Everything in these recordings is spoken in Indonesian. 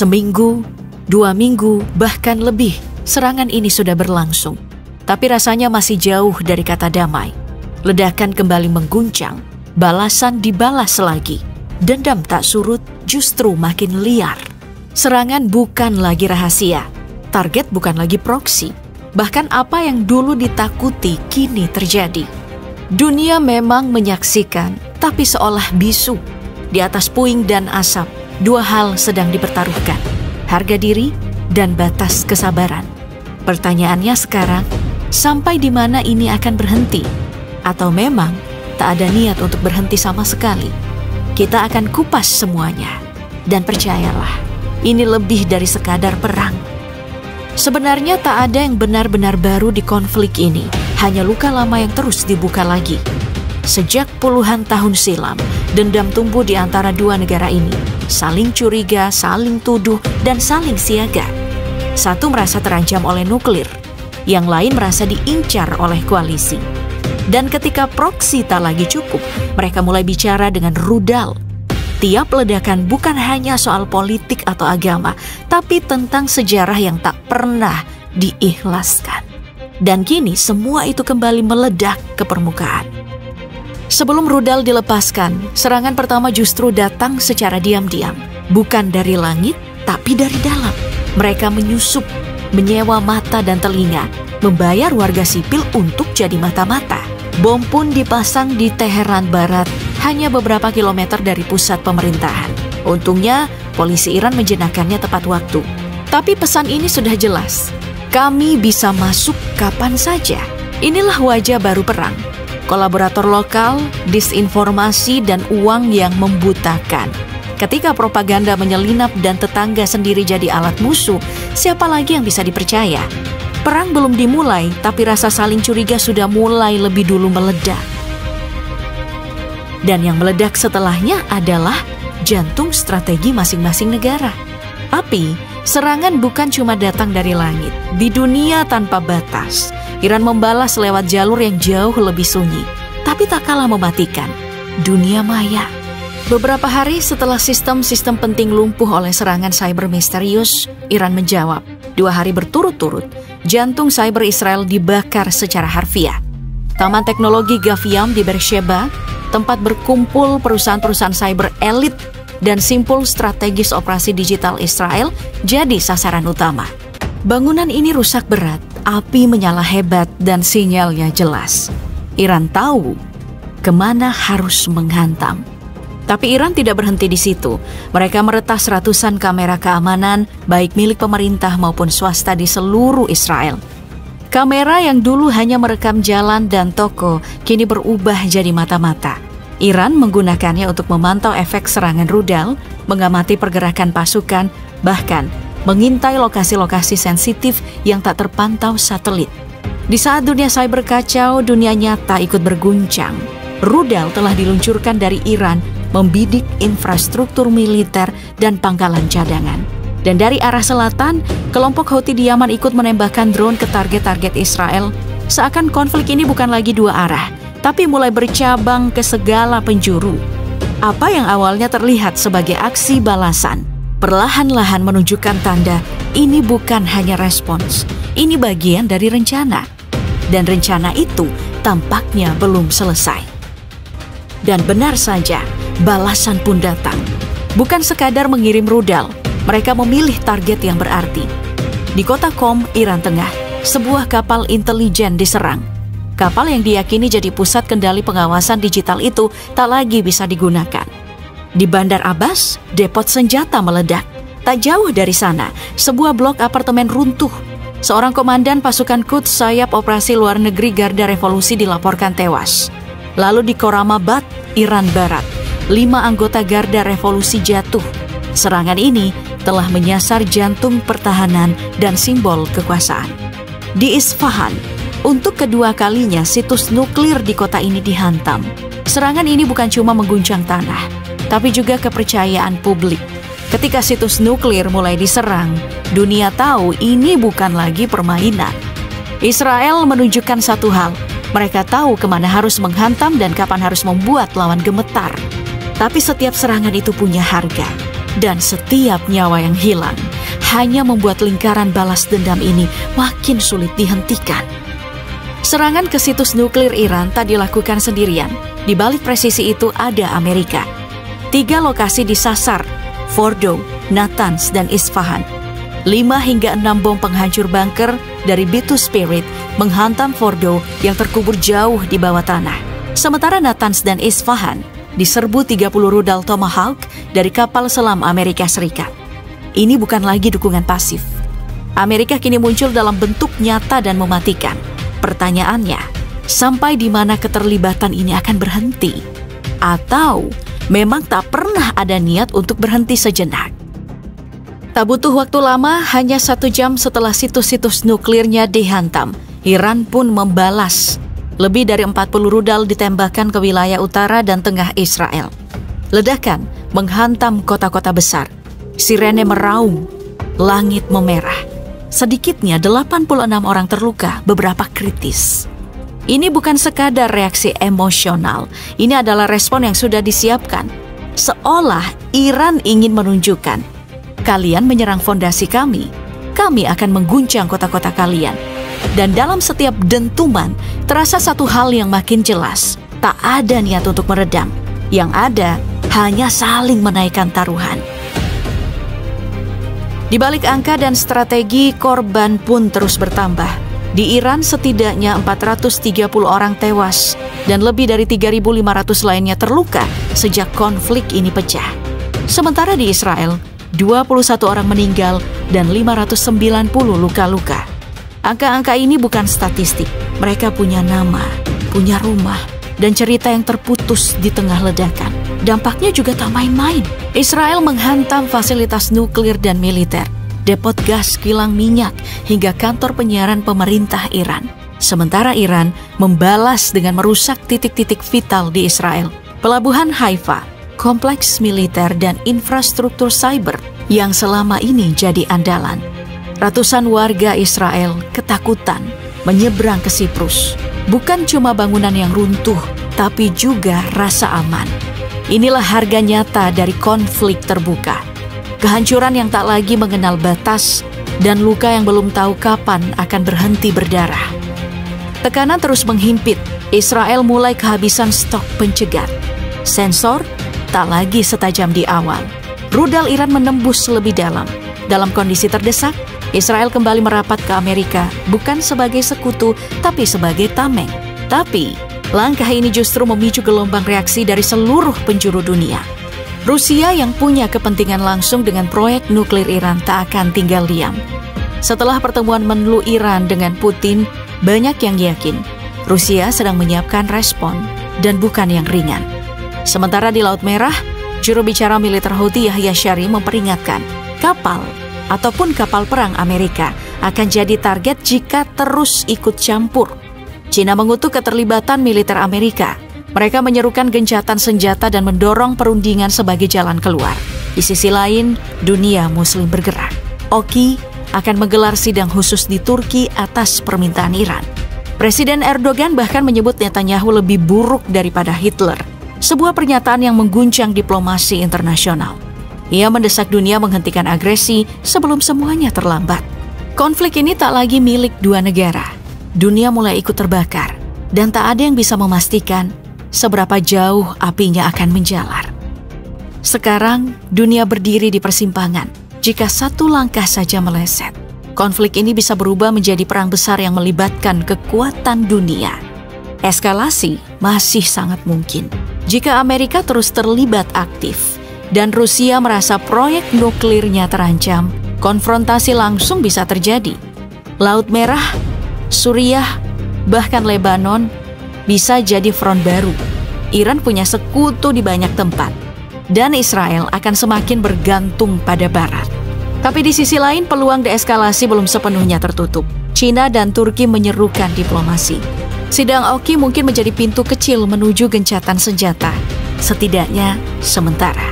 Seminggu, 2 minggu, bahkan lebih, serangan ini sudah berlangsung. Tapi rasanya masih jauh dari kata damai. Ledakan kembali mengguncang, balasan dibalas lagi. Dendam tak surut, justru makin liar. Serangan bukan lagi rahasia, target bukan lagi proksi. Bahkan apa yang dulu ditakuti kini terjadi. Dunia memang menyaksikan, tapi seolah bisu. Di atas puing dan asap, 2 hal sedang dipertaruhkan. Harga diri dan batas kesabaran. Pertanyaannya sekarang, sampai di mana ini akan berhenti? Atau memang tak ada niat untuk berhenti sama sekali? Kita akan kupas semuanya. Dan percayalah, ini lebih dari sekadar perang. Sebenarnya tak ada yang benar-benar baru di konflik ini, hanya luka lama yang terus dibuka lagi. Sejak puluhan tahun silam, dendam tumbuh di antara 2 negara ini, saling curiga, saling tuduh, dan saling siaga. Satu merasa terancam oleh nuklir, yang lain merasa diincar oleh koalisi. Dan ketika proksi tak lagi cukup, mereka mulai bicara dengan rudal. Tiap ledakan bukan hanya soal politik atau agama, tapi tentang sejarah yang tak pernah diikhlaskan. Dan kini semua itu kembali meledak ke permukaan. Sebelum rudal dilepaskan, serangan pertama justru datang secara diam-diam. Bukan dari langit, tapi dari dalam. Mereka menyusup, menyewa mata dan telinga, membayar warga sipil untuk jadi mata-mata. Bom pun dipasang di Teheran Barat, hanya beberapa kilometer dari pusat pemerintahan. Untungnya, polisi Iran menjenakkannya tepat waktu. Tapi pesan ini sudah jelas. Kami bisa masuk kapan saja. Inilah wajah baru perang. Kolaborator lokal, disinformasi, dan uang yang membutakan. Ketika propaganda menyelinap dan tetangga sendiri jadi alat musuh, siapa lagi yang bisa dipercaya? Perang belum dimulai, tapi rasa saling curiga sudah mulai lebih dulu meledak. Dan yang meledak setelahnya adalah jantung strategi masing-masing negara. Tapi, serangan bukan cuma datang dari langit. Di dunia tanpa batas, Iran membalas lewat jalur yang jauh lebih sunyi, tapi tak kalah mematikan. Dunia maya. Beberapa hari setelah sistem-sistem penting lumpuh oleh serangan cyber misterius, Iran menjawab. 2 hari berturut-turut, jantung cyber Israel dibakar secara harfiah. Taman teknologi Gaviam di Beersheba, tempat berkumpul perusahaan-perusahaan cyber elit dan simpul strategis operasi digital Israel, jadi sasaran utama. Bangunan ini rusak berat, api menyala hebat, dan sinyalnya jelas. Iran tahu kemana harus menghantam. Tapi Iran tidak berhenti di situ. Mereka meretas ratusan kamera keamanan, baik milik pemerintah maupun swasta di seluruh Israel. Kamera yang dulu hanya merekam jalan dan toko, kini berubah jadi mata-mata. Iran menggunakannya untuk memantau efek serangan rudal, mengamati pergerakan pasukan, bahkan mengintai lokasi-lokasi sensitif yang tak terpantau satelit. Di saat dunia cyber kacau, dunia nyata ikut berguncang. Rudal telah diluncurkan dari Iran, membidik infrastruktur militer dan pangkalan cadangan. Dan dari arah selatan, kelompok Houthi di Yaman ikut menembakkan drone ke target-target Israel. Seakan konflik ini bukan lagi 2 arah, tapi mulai bercabang ke segala penjuru. Apa yang awalnya terlihat sebagai aksi balasan, perlahan-lahan menunjukkan tanda ini bukan hanya respons, ini bagian dari rencana. Dan rencana itu tampaknya belum selesai. Dan benar saja, balasan pun datang. Bukan sekadar mengirim rudal, mereka memilih target yang berarti. Di kota Qom, Iran Tengah, sebuah kapal intelijen diserang. Kapal yang diyakini jadi pusat kendali pengawasan digital itu tak lagi bisa digunakan. Di Bandar Abbas, depot senjata meledak. Tak jauh dari sana, sebuah blok apartemen runtuh. Seorang komandan pasukan Quds sayap operasi luar negeri Garda Revolusi dilaporkan tewas. Lalu di Khorramabad, Iran Barat, 5 anggota Garda Revolusi jatuh. Serangan ini telah menyasar jantung pertahanan dan simbol kekuasaan. Di Isfahan, untuk kedua kalinya situs nuklir di kota ini dihantam. Serangan ini bukan cuma mengguncang tanah, tapi juga kepercayaan publik. Ketika situs nuklir mulai diserang, dunia tahu ini bukan lagi permainan. Israel menunjukkan satu hal, mereka tahu kemana harus menghantam dan kapan harus membuat lawan gemetar. Tapi setiap serangan itu punya harga. Dan setiap nyawa yang hilang hanya membuat lingkaran balas dendam ini makin sulit dihentikan. Serangan ke situs nuklir Iran tak dilakukan sendirian. Di balik presisi itu ada Amerika. 3 lokasi disasar, Fordow, Natanz, dan Isfahan. 5 hingga 6 bom penghancur bunker dari B2 Spirit menghantam Fordow yang terkubur jauh di bawah tanah. Sementara Natanz dan Isfahan diserbu 30 rudal Tomahawk dari kapal selam Amerika Serikat. Ini bukan lagi dukungan pasif. Amerika kini muncul dalam bentuk nyata dan mematikan. Pertanyaannya, sampai di mana keterlibatan ini akan berhenti? Atau memang tak pernah ada niat untuk berhenti sejenak? Tak butuh waktu lama, hanya 1 jam setelah situs-situs nuklirnya dihantam, Iran pun membalas. Lebih dari 40 rudal ditembakkan ke wilayah utara dan tengah Israel. Ledakan menghantam kota-kota besar. Sirene meraung, langit memerah. Sedikitnya 86 orang terluka, beberapa kritis. Ini bukan sekadar reaksi emosional, ini adalah respon yang sudah disiapkan. Seolah Iran ingin menunjukkan, kalian menyerang fondasi kami akan mengguncang kota-kota kalian. Dan dalam setiap dentuman, terasa satu hal yang makin jelas, tak ada niat untuk meredam. Yang ada, hanya saling menaikkan taruhan. Di balik angka dan strategi, korban pun terus bertambah. Di Iran setidaknya 430 orang tewas dan lebih dari 3.500 lainnya terluka sejak konflik ini pecah. Sementara di Israel, 21 orang meninggal dan 590 luka-luka. Angka-angka ini bukan statistik. Mereka punya nama, punya rumah, dan cerita yang terputus di tengah ledakan. Dampaknya juga tak main-main. Israel menghantam fasilitas nuklir dan militer, depot gas, kilang minyak, hingga kantor penyiaran pemerintah Iran. Sementara Iran membalas dengan merusak titik-titik vital di Israel. Pelabuhan Haifa, kompleks militer dan infrastruktur cyber yang selama ini jadi andalan. Ratusan warga Israel ketakutan menyeberang ke Siprus. Bukan cuma bangunan yang runtuh, tapi juga rasa aman. Inilah harga nyata dari konflik terbuka. Kehancuran yang tak lagi mengenal batas dan luka yang belum tahu kapan akan berhenti berdarah. Tekanan terus menghimpit. Israel mulai kehabisan stok pencegat. Sensor tak lagi setajam di awal. Rudal Iran menembus lebih dalam. Dalam kondisi terdesak, Israel kembali merapat ke Amerika, bukan sebagai sekutu, tapi sebagai tameng. Tapi langkah ini justru memicu gelombang reaksi dari seluruh penjuru dunia. Rusia yang punya kepentingan langsung dengan proyek nuklir Iran tak akan tinggal diam. Setelah pertemuan menlu Iran dengan Putin, banyak yang yakin Rusia sedang menyiapkan respon dan bukan yang ringan. Sementara di Laut Merah, juru bicara militer Houthi Yahya Syari memperingatkan, kapal ataupun kapal perang Amerika akan jadi target jika terus ikut campur. Cina mengutuk keterlibatan militer Amerika. Mereka menyerukan gencatan senjata dan mendorong perundingan sebagai jalan keluar. Di sisi lain, dunia Muslim bergerak. Oki akan menggelar sidang khusus di Turki atas permintaan Iran. Presiden Erdogan bahkan menyebut Netanyahu lebih buruk daripada Hitler. Sebuah pernyataan yang mengguncang diplomasi internasional. Ia mendesak dunia menghentikan agresi sebelum semuanya terlambat. Konflik ini tak lagi milik dua negara. Dunia mulai ikut terbakar, dan tak ada yang bisa memastikan seberapa jauh apinya akan menjalar. Sekarang, dunia berdiri di persimpangan. Jika satu langkah saja meleset, konflik ini bisa berubah menjadi perang besar yang melibatkan kekuatan dunia. Eskalasi masih sangat mungkin jika Amerika terus terlibat aktif, dan Rusia merasa proyek nuklirnya terancam. Konfrontasi langsung bisa terjadi. Laut Merah, Suriah, bahkan Lebanon bisa jadi front baru. Iran punya sekutu di banyak tempat, dan Israel akan semakin bergantung pada Barat. Tapi di sisi lain, peluang deeskalasi belum sepenuhnya tertutup. China dan Turki menyerukan diplomasi. Sidang Oki mungkin menjadi pintu kecil menuju gencatan senjata, setidaknya sementara.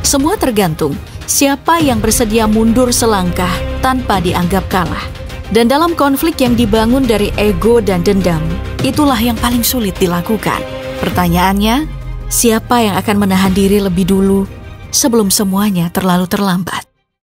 Semua tergantung siapa yang bersedia mundur selangkah tanpa dianggap kalah. Dan dalam konflik yang dibangun dari ego dan dendam, itulah yang paling sulit dilakukan. Pertanyaannya, siapa yang akan menahan diri lebih dulu sebelum semuanya terlalu terlambat.